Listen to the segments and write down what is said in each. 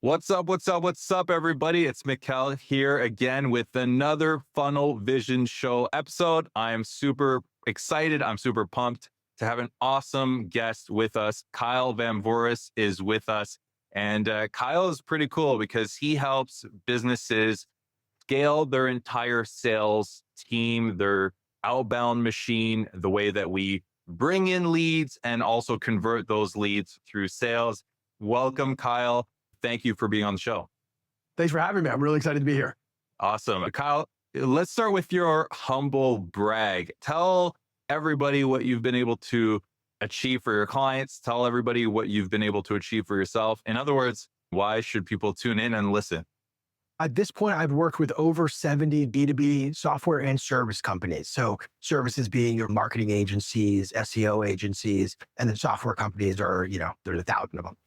What's up? What's up? What's up, everybody? It's Mikkel here again with another Funnel Vision Show episode. I am super excited. I'm super pumped to have an awesome guest with us. Kyle Vamvouris is with us. And Kyle is pretty cool because he helps businesses scale their entire sales team, their outbound machine, the way that we bring in leads and also convert those leads through sales. Welcome, Kyle. Thank you for being on the show. Thanks for having me. I'm really excited to be here. Awesome. Kyle, let's start with your humble brag. Tell everybody what you've been able to achieve for your clients. Tell everybody what you've been able to achieve for yourself. In other words, why should people tune in and listen? At this point, I've worked with over 70 B2B software and service companies. So services being your marketing agencies, SEO agencies, and then software companies are, there's 1,000 of them.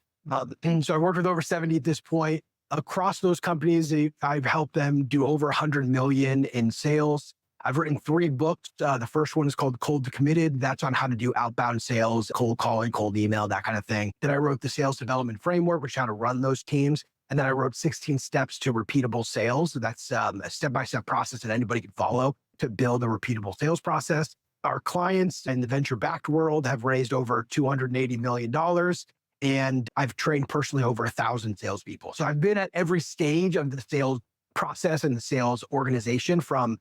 So I've worked with over 70 at this point. Across those companies, I've helped them do over 100 million in sales. I've written 3 books. The first one is called Cold to Committed. That's on how to do outbound sales, cold calling, cold email, that kind of thing. Then I wrote the Sales Development Framework, which is how to run those teams. And then I wrote 16 Steps to Repeatable Sales. That's a step-by-step process that anybody can follow to build a repeatable sales process. Our clients in the venture-backed world have raised over $280 million. And I've trained personally over 1,000 salespeople. So I've been at every stage of the sales process and the sales organization, from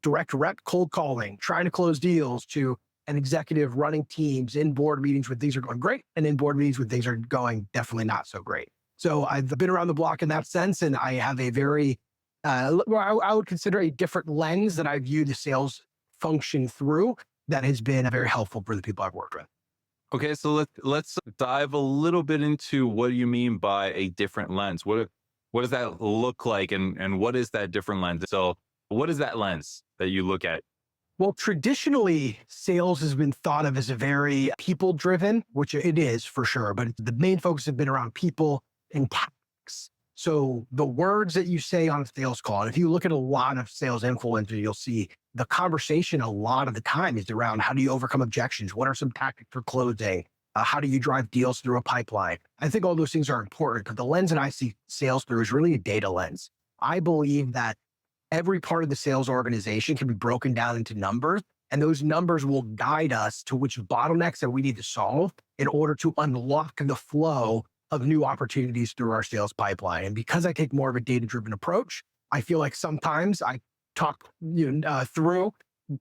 direct rep cold calling, trying to close deals, to an executive running teams in board meetings where things are going great and in board meetings where things are going definitely not so great. So I've been around the block in that sense. And I have a very, I would consider a different lens that I view the sales function through that has been very helpful for the people I've worked with. Okay, so let's dive a little bit into what you mean by a different lens. What does that look like, and what is that different lens? So what is that lens that you look at? Well, traditionally, sales has been thought of as a very people-driven, which it is for sure, but the main focus has been around people and tactics. So the words that you say on a sales call, and if you look at a lot of sales influencers, you'll see the conversation a lot of the time is around how do you overcome objections? What are some tactics for closing? How do you drive deals through a pipeline? I think all those things are important, but the lens that I see sales through is really a data lens. I believe that every part of the sales organization can be broken down into numbers, and those numbers will guide us to which bottlenecks that we need to solve in order to unlock the flow of new opportunities through our sales pipeline. And because I take more of a data-driven approach, I feel like sometimes I talk through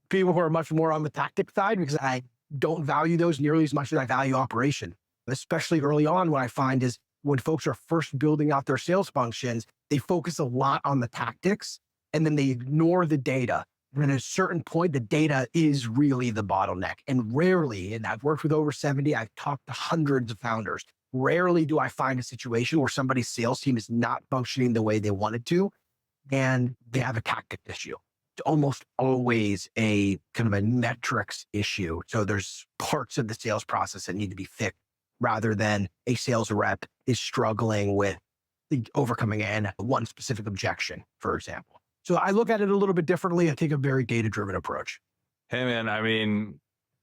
people who are much more on the tactic side because I don't value those nearly as much as I value operation. Especially early on, what I find is when folks are first building out their sales functions, they focus a lot on the tactics and then they ignore the data. And at a certain point, the data is really the bottleneck. And rarely, and I've worked with over 70, I've talked to hundreds of founders. Rarely do I find a situation where somebody's sales team is not functioning the way they wanted to, and they have a tactic issue. It's almost always a kind of a metrics issue. So there's parts of the sales process that need to be fixed rather than a sales rep is struggling with overcoming one specific objection, for example. So I look at it a little bit differently. I take a very data-driven approach. Hey, man, I mean,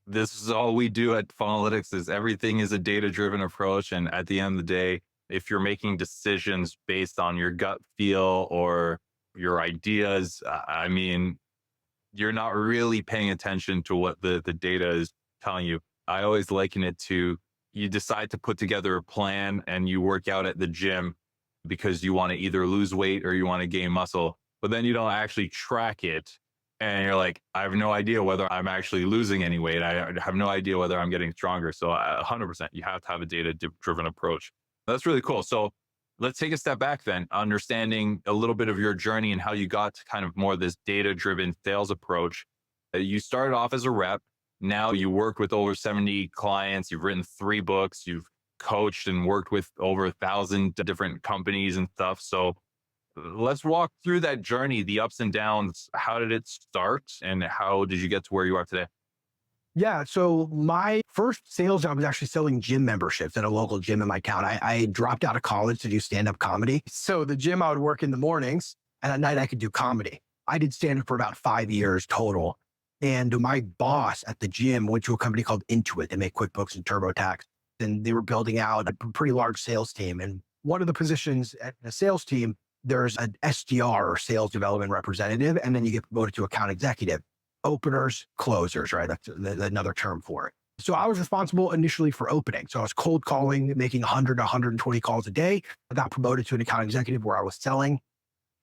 this is all we do at Funnelytics is everything is a data-driven approach. And at the end of the day, if you're making decisions based on your gut feel or your ideas, I mean, you're not really paying attention to what the data is telling you. I always liken it to you decide to put together a plan and you work out at the gym because you want to either lose weight or you want to gain muscle, but then you don't actually track it. And you're like, I have no idea whether I'm actually losing any weight. I have no idea whether I'm getting stronger. So 100%, you have to have a data-driven approach. That's really cool. So let's take a step back then, understanding a little bit of your journey and how you got to kind of more this data-driven sales approach. You started off as a rep. Now you work with over 70 clients. You've written 3 books. You've coached and worked with over 1,000 different companies and stuff. So let's walk through that journey, the ups and downs. How did it start and how did you get to where you are today? Yeah. So my first sales job was actually selling gym memberships at a local gym in my town. I dropped out of college to do stand-up comedy. So the gym, I would work in the mornings and at night I could do comedy. I did stand-up for about 5 years total. And my boss at the gym went to a company called Intuit. They make QuickBooks and TurboTax. And they were building out a pretty large sales team. And one of the positions at the sales team, there's an SDR or sales development representative, and then you get promoted to account executive. Openers, closers, right? That's another term for it. So I was responsible initially for opening. So I was cold calling, making 100 to 120 calls a day. I got promoted to an account executive where I was selling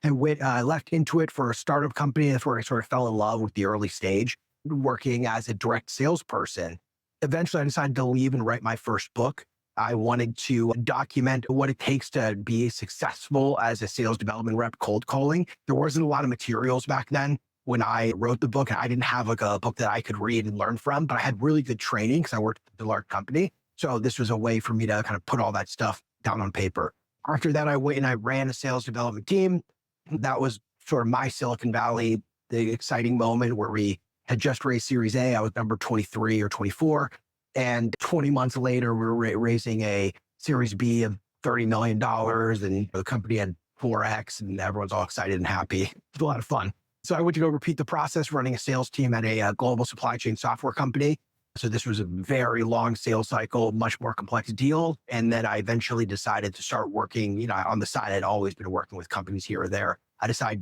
and left Intuit for a startup company. That's where I sort of fell in love with the early stage, working as a direct salesperson. Eventually, I decided to leave and write my first book. I wanted to document what it takes to be successful as a sales development rep cold calling. There wasn't a lot of materials back then when I wrote the book. I didn't have like a book that I could read and learn from, but I had really good training because I worked at a large company. So this was a way for me to kind of put all that stuff down on paper. After that, I went and I ran a sales development team. That was sort of my Silicon Valley, the exciting moment where we had just raised Series A. I was number 23 or 24. And 20 months later, we were raising a Series B of $30 million. And the company had 4X and everyone's all excited and happy. It was a lot of fun. So I went to go repeat the process running a sales team at a global supply chain software company. So this was a very long sales cycle, much more complex deal. And then I eventually decided to start working, on the side. I'd always been working with companies here or there. I decided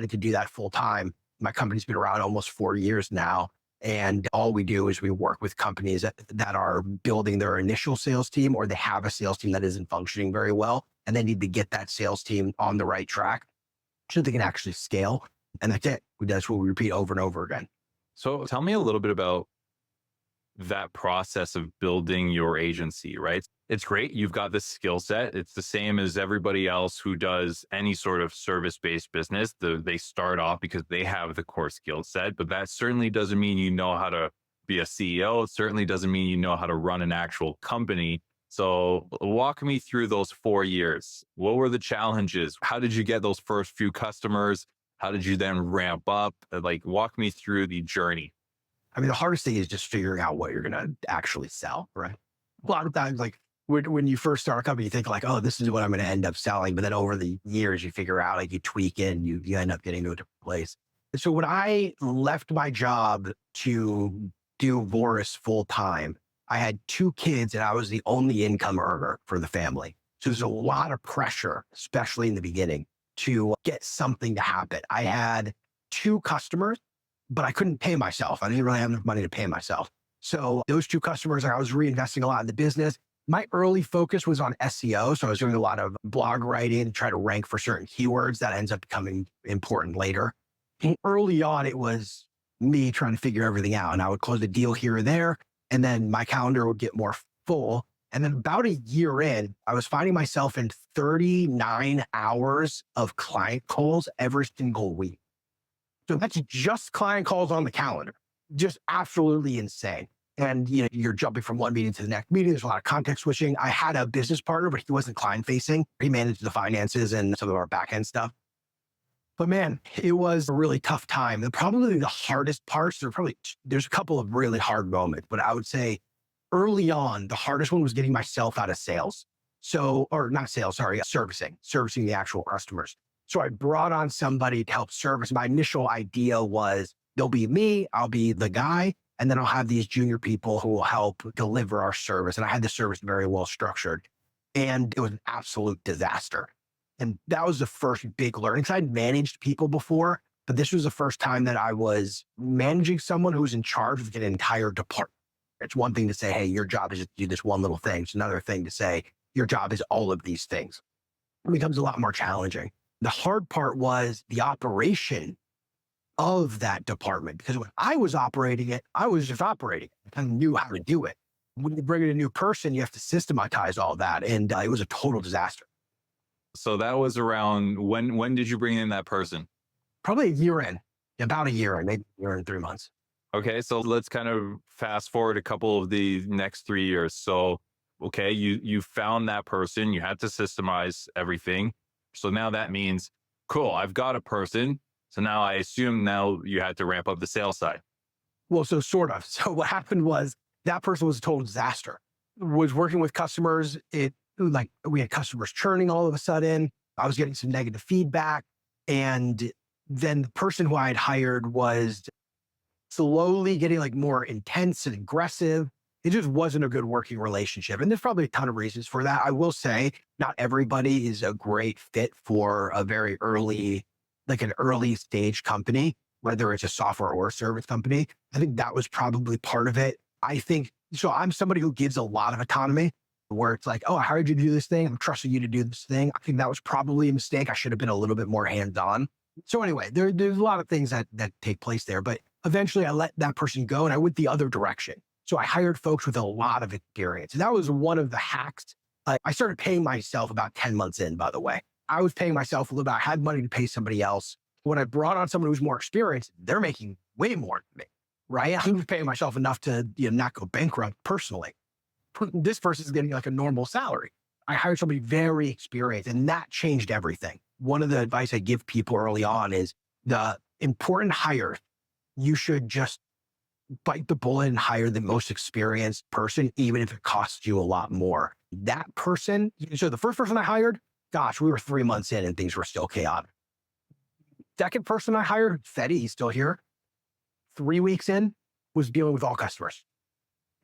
to do that full time. My company's been around almost 4 years now. And all we do is we work with companies that are building their initial sales team, or they have a sales team that isn't functioning very well. And they need to get that sales team on the right track so they can actually scale. And that's it. That's what we repeat over and over again. So tell me a little bit about that process of building your agency, right? It's great. You've got this skill set. It's the same as everybody else who does any sort of service-based business. They start off because they have the core skill set, but that certainly doesn't mean you know how to be a CEO. It certainly doesn't mean you know how to run an actual company. So walk me through those 4 years. What were the challenges? How did you get those first few customers? How did you then ramp up? Like, walk me through the journey. I mean, the hardest thing is just figuring out what you're going to actually sell, right? A lot of times, like when you first start a company, you think like, oh, this is what I'm going to end up selling. But then over the years, you figure out, like you tweak it and you end up getting to a different place. So when I left my job to do Vouris full time, I had 2 kids and I was the only income earner for the family. So there's a lot of pressure, especially in the beginning, to get something to happen. I had 2 customers, but I couldn't pay myself. I didn't really have enough money to pay myself. So those 2 customers, I was reinvesting a lot in the business. My early focus was on SEO. So I was doing a lot of blog writing to try to rank for certain keywords that ends up becoming important later. And early on, it was me trying to figure everything out. And I would close a deal here or there, and then my calendar would get more full. And then about a year in, I was finding myself in 39 hours of client calls every single week. So that's just client calls on the calendar, just absolutely insane. And you're jumping from one meeting to the next meeting. There's a lot of context switching. I had a business partner, but he wasn't client facing. He managed the finances and some of our back end stuff. But man, it was a really tough time. Probably the hardest parts, there's a couple of really hard moments, but I would say early on, the hardest one was getting myself out of sales. Servicing the actual customers. So I brought on somebody to help service. My initial idea was there'll be me, I'll be the guy, and then I'll have these junior people who will help deliver our service. And I had the service very well structured. And it was an absolute disaster. And that was the first big learning. Because I'd managed people before, but this was the first time that I was managing someone who's in charge of an entire department. It's one thing to say, hey, your job is just to do this one little thing. It's another thing to say, your job is all of these things. It becomes a lot more challenging. The hard part was the operation of that department, because when I was operating it, I was just operating it. I knew how to do it. When you bring in a new person, you have to systematize all that. And it was a total disaster. So that was around when did you bring in that person? Probably a year in, about a year in, maybe a year and 3 months. Okay, so let's kind of fast forward a couple of the next 3 years. So, okay, you found that person, you had to systemize everything. So now that means, cool, I've got a person. So now I assume now you had to ramp up the sales side. Well, so sort of. So what happened was that person was a total disaster. Was working with customers. We had customers churning all of a sudden. I was getting some negative feedback. And then the person who I had hired was slowly getting like more intense and aggressive. it just wasn't a good working relationship. And there's probably a ton of reasons for that. I will say not everybody is a great fit for a very early, like an early stage company, whether it's a software or a service company. I think that was probably part of it. I think, so I'm somebody who gives a lot of autonomy where it's like, oh, I hired you to do this thing. I'm trusting you to do this thing. I think that was probably a mistake. I should have been a little bit more hands-on. So anyway, there's a lot of things that take place there, but eventually I let that person go and I went the other direction. So I hired folks with a lot of experience. And that was one of the hacks. I started paying myself about 10 months in, by the way. I was paying myself a little bit. I had money to pay somebody else. When I brought on someone who's more experienced, they're making way more than me, right? I'm paying myself enough to not go bankrupt personally. This person's getting like a normal salary. I hired somebody very experienced and that changed everything. One of the advice I give people early on is the important hire, you should just bite the bullet and hire the most experienced person, even if it costs you a lot more. That person, so the first person I hired, gosh, we were 3 months in and things were still chaotic. Second person I hired, Fetty, he's still here. 3 weeks in, was dealing with all customers.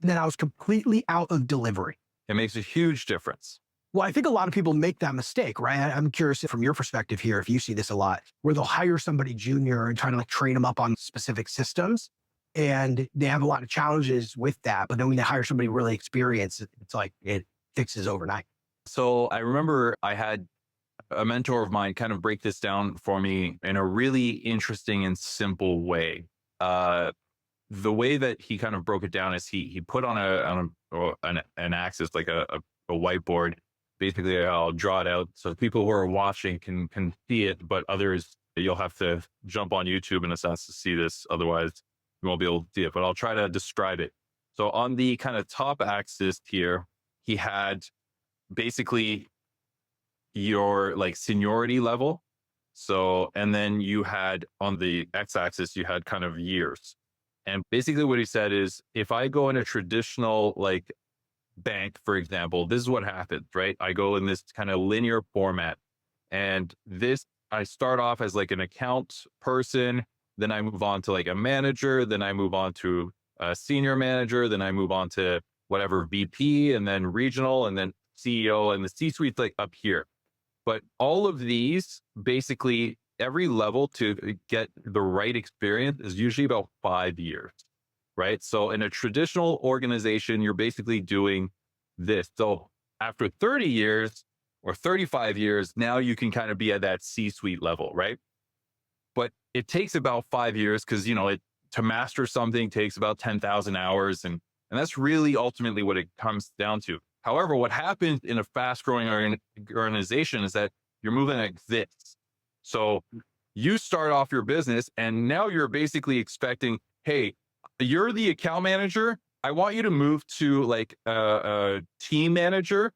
And then I was completely out of delivery. It makes a huge difference. Well, I think a lot of people make that mistake, right? I'm curious from your perspective here, if you see this a lot, where they'll hire somebody junior and try to like train them up on specific systems. And they have a lot of challenges with that. But then when they hire somebody really experienced, it's like it fixes overnight. So I remember I had a mentor of mine kind of break this down for me in a really interesting and simple way. The way that he kind of broke it down is he put on an axis, like a whiteboard. Basically, I'll draw it out so people who are watching can see it, but others, you'll have to jump on YouTube in a sense to see this. Otherwise, you won't be able to see it, but I'll try to describe it. So on the kind of top axis here, he had basically your like seniority level. So, and then you had on the x-axis, you had kind of years. And basically what he said is, if I go in a traditional like bank, for example, this is what happens, right? I go in this kind of linear format and I start off as like an account person, then I move on to like a manager, then I move on to a senior manager, then I move on to whatever VP and then regional and then CEO and the C-suite's like up here. But all of these, basically every level to get the right experience is usually about 5 years, right? So in a traditional organization, you're basically doing this. So after 30 years or 35 years, now you can kind of be at that C-suite level, right? But it takes about 5 years because, to master something takes about 10,000 hours. And that's really ultimately what it comes down to. However, what happens in a fast growing organization is that you're moving like this. So you start off your business and now you're basically expecting, hey, you're the account manager. I want you to move to like a team manager,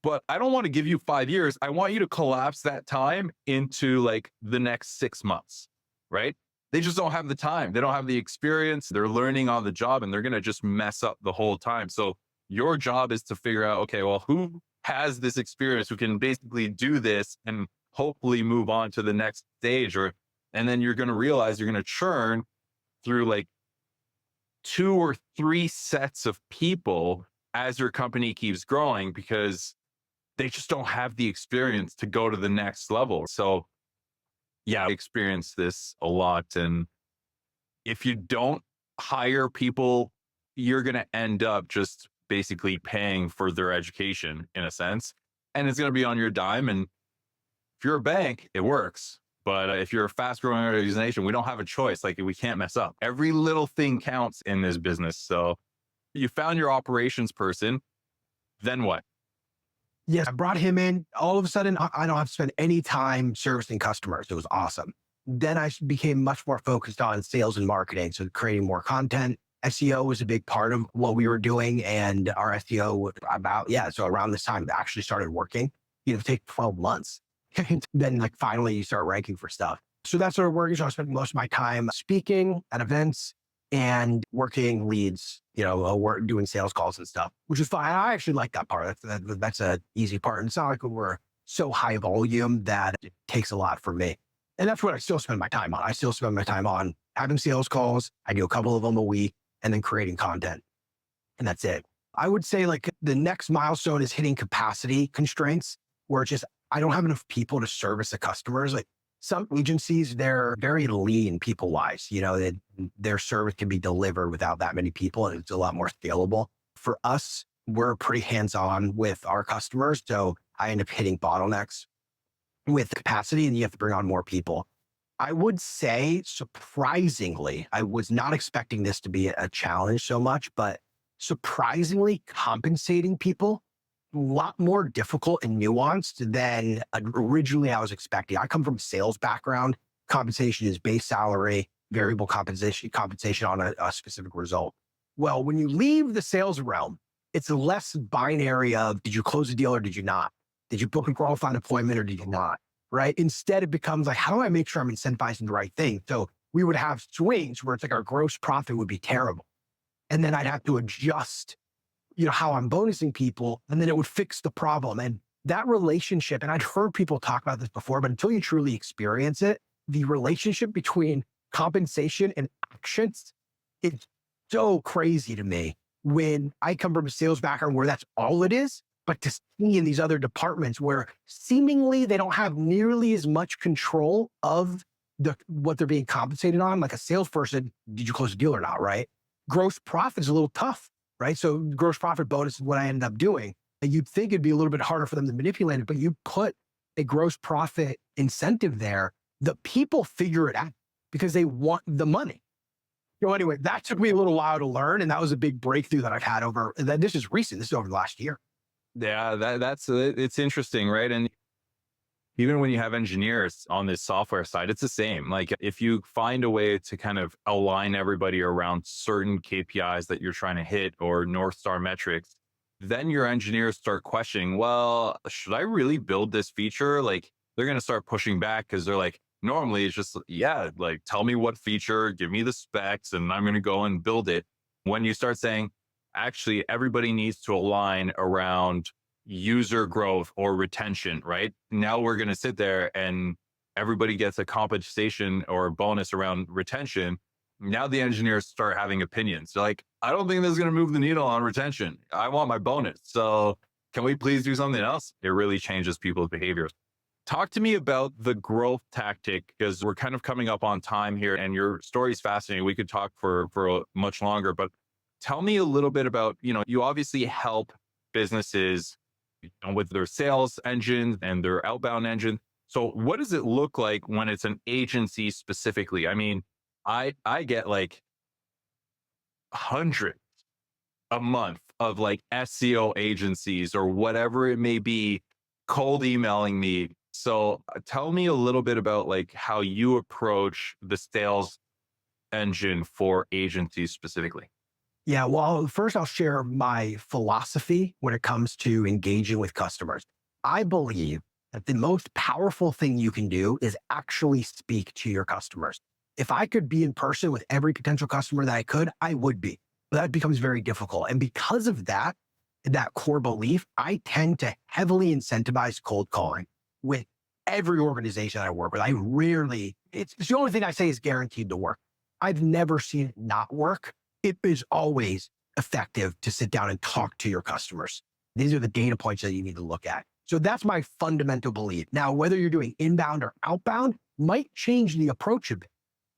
but I don't want to give you 5 years. I want you to collapse that time into like the next 6 months, right? They just don't have the time. They don't have the experience. They're learning on the job and they're going to just mess up the whole time. So your job is to figure out, okay, well, who has this experience who can basically do this and hopefully move on to the next stage, and then you're going to realize you're going to churn through like 2 or 3 sets of people as your company keeps growing because they just don't have the experience to go to the next level. So yeah, I experienced this a lot. And if you don't hire people, you're going to end up just basically paying for their education in a sense, and it's going to be on your dime. And if you're a bank, it works. But if you're a fast growing organization, we don't have a choice. Like we can't mess up. Every little thing counts in this business. So you found your operations person, then what? Yes, I brought him in. All of a sudden, I don't have to spend any time servicing customers. It was awesome. Then I became much more focused on sales and marketing. So creating more content. SEO was a big part of what we were doing. And our SEO was so around this time, it actually started working. It take 12 months. Then like finally you start ranking for stuff. So that's sort of working. So I spent most of my time speaking at events and working leads, doing sales calls and stuff, which is fine. I actually like that part. That's an easy part. And it's not like we're so high volume that it takes a lot for me. And that's what I still spend my time on. I still spend my time on having sales calls. I do a couple of them a week and then creating content. and that's it. I would say like the next milestone is hitting capacity constraints where it's just, I don't have enough people to service the customers. Like some agencies, they're very lean people wise, their service can be delivered without that many people and it's a lot more scalable. For us, we're pretty hands-on with our customers. So I end up hitting bottlenecks with capacity and you have to bring on more people. I would say, surprisingly, I was not expecting this to be a challenge so much, but surprisingly, compensating people a lot more difficult and nuanced than originally I was expecting. I come from a sales background. Compensation is base salary, variable compensation on a specific result. Well, when you leave the sales realm, it's less binary of did you close a deal or did you not? Did you book a qualified appointment or did you not? Right? Instead, it becomes like, how do I make sure I'm incentivizing the right thing? So we would have swings where it's like our gross profit would be terrible. And then I'd have to adjust, how I'm bonusing people, and then it would fix the problem. And that relationship, and I'd heard people talk about this before, but until you truly experience it, the relationship between compensation and actions is so crazy to me when I come from a sales background where that's all it is. But to see in these other departments where seemingly they don't have nearly as much control of what they're being compensated on, like a salesperson, did you close a deal or not, right? Gross profit is a little tough, right? So gross profit bonus is what I ended up doing. And you'd think it'd be a little bit harder for them to manipulate it, but you put a gross profit incentive there, the people figure it out because they want the money. Anyway, that took me a little while to learn. And that was a big breakthrough that I've had this is recent. This is over the last year. Yeah, it's interesting, right? And even when you have engineers on this software side, it's the same. Like if you find a way to kind of align everybody around certain KPIs that you're trying to hit or North Star metrics, then your engineers start questioning, well, should I really build this feature? Like they're going to start pushing back because they're like, normally it's just, yeah, like tell me what feature, give me the specs, and I'm going to go and build it. When you start saying, actually, everybody needs to align around user growth or retention, right? Now we're going to sit there and everybody gets a compensation or a bonus around retention. Now the engineers start having opinions. They're like, I don't think this is going to move the needle on retention. I want my bonus. So can we please do something else? It really changes people's behaviors. Talk to me about the growth tactic, because we're kind of coming up on time here and your story is fascinating. We could talk for much longer, but tell me a little bit about, you obviously help businesses with their sales engine and their outbound engine. So what does it look like when it's an agency specifically? I mean, I get like hundreds a month of like SEO agencies or whatever it may be cold emailing me. So tell me a little bit about like how you approach the sales engine for agencies specifically. Yeah, well, first I'll share my philosophy when it comes to engaging with customers. I believe that the most powerful thing you can do is actually speak to your customers. If I could be in person with every potential customer that I could, I would be. But that becomes very difficult. And because of that core belief, I tend to heavily incentivize cold calling with every organization I work with. It's the only thing I say is guaranteed to work. I've never seen it not work. It is always effective to sit down and talk to your customers. These are the data points that you need to look at. So that's my fundamental belief. Now, whether you're doing inbound or outbound might change the approach a bit,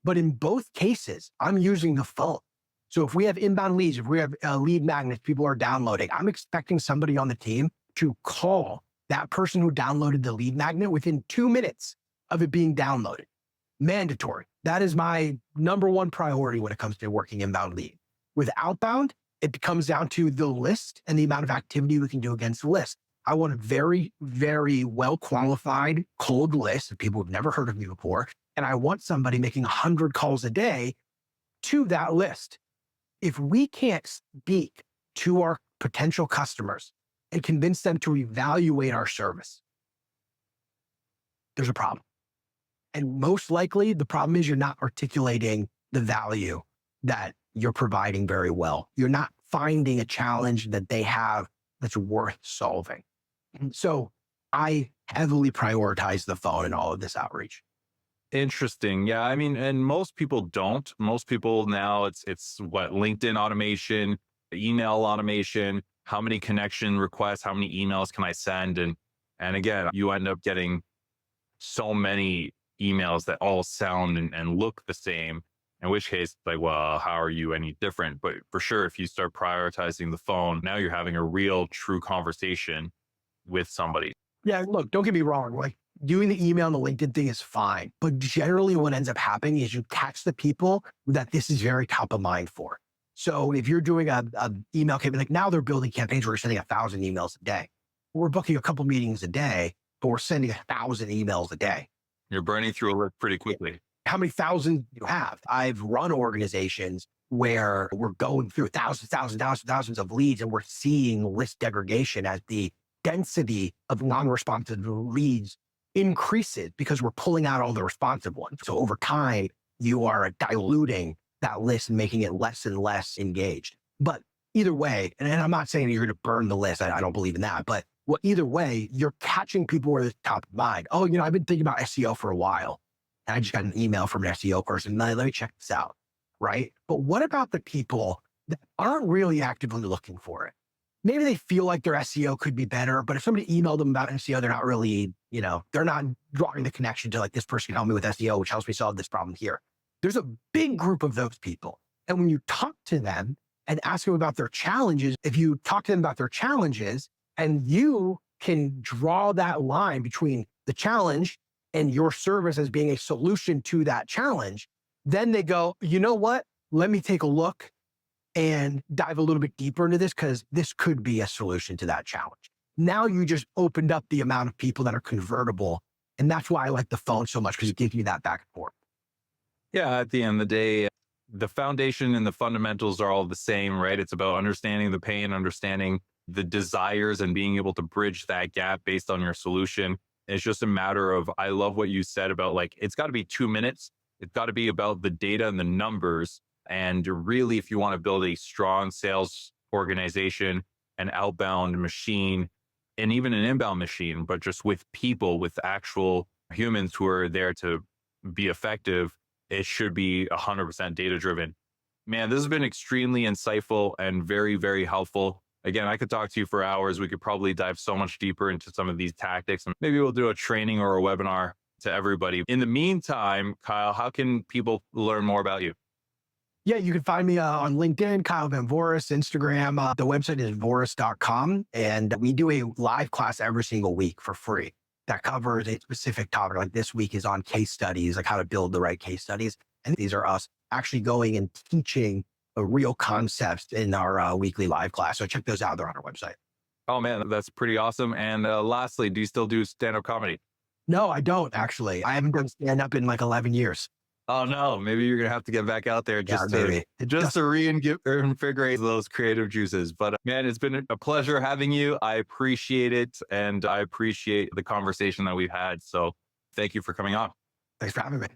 but in both cases, I'm using the phone. So if we have inbound leads, if we have lead magnets, people are downloading, I'm expecting somebody on the team to call that person who downloaded the lead magnet within 2 minutes of it being downloaded. Mandatory. That is my number one priority when it comes to working inbound lead. With outbound, it comes down to the list and the amount of activity we can do against the list. I want a very, very well-qualified cold list of people who've never heard of me before. And I want somebody making 100 calls a day to that list. If we can't speak to our potential customers and convince them to evaluate our service, there's a problem. And most likely the problem is you're not articulating the value that you're providing very well. You're not finding a challenge that they have that's worth solving. And so I heavily prioritize the phone in all of this outreach. Interesting. Yeah. I mean, and most people don't. Most people now it's what LinkedIn automation, email automation, how many connection requests, how many emails can I send? And again, you end up getting so many emails that all sound and look the same, in which case, like, well, how are you any different? But for sure, if you start prioritizing the phone, now you're having a real, true conversation with somebody. Yeah, look, don't get me wrong. Like doing the email and the LinkedIn thing is fine. But generally, what ends up happening is you catch the people that this is very top of mind for. So if you're doing a email campaign, like now they're building campaigns where we're sending 1,000 emails a day. We're booking a couple meetings a day, but we're sending 1,000 emails a day. You're burning through a list pretty quickly. How many thousands do you have? I've run organizations where we're going through thousands of leads, and we're seeing list degradation as the density of non-responsive leads increases because we're pulling out all the responsive ones. So over time, you are diluting that list and making it less and less engaged. But either way, and I'm not saying you're going to burn the list. I don't believe in that. But well, either way, you're catching people where it's top of mind. Oh, I've been thinking about SEO for a while. And I just got an email from an SEO person. Let me check this out. Right. But what about the people that aren't really actively looking for it? Maybe they feel like their SEO could be better, but if somebody emailed them about SEO, they're not really, they're not drawing the connection to like, this person can help me with SEO, which helps me solve this problem here. There's a big group of those people. And when you talk to them and ask them about their challenges, if you talk to them about their challenges and you can draw that line between the challenge and your service as being a solution to that challenge, then they go, you know what? Let me take a look and dive a little bit deeper into this because this could be a solution to that challenge. Now you just opened up the amount of people that are convertible. And that's why I like the phone so much, because it gives you that back and forth. Yeah, at the end of the day, the foundation and the fundamentals are all the same, right? It's about understanding the pain, understanding the desires, and being able to bridge that gap based on your solution. It's just a matter of, I love what you said about like, it's got to be 2 minutes. It's got to be about the data and the numbers. And really, if you want to build a strong sales organization, an outbound machine, and even an inbound machine, but just with people, with actual humans who are there to be effective, it should be 100% data driven. Man, this has been extremely insightful and very, very helpful. Again, I could talk to you for hours. We could probably dive so much deeper into some of these tactics, and maybe we'll do a training or a webinar to everybody. In the meantime, Kyle, how can people learn more about you? Yeah, you can find me on LinkedIn, Kyle Vamvouris, Instagram. The website is vouris.com. And we do a live class every single week for free that covers a specific topic. Like this week is on case studies, like how to build the right case studies. And these are us actually going and teaching real concepts in our weekly live class. So check those out. They're on our website. Oh man, that's pretty awesome. And lastly, do you still do stand-up comedy? No, I don't actually. I haven't done stand-up in like 11 years. Oh no, maybe you're gonna have to get back out there just maybe. to reinvigorate those creative juices. But man, it's been a pleasure having you. I appreciate it, and I appreciate the conversation that we've had. So thank you for coming on. Thanks for having me.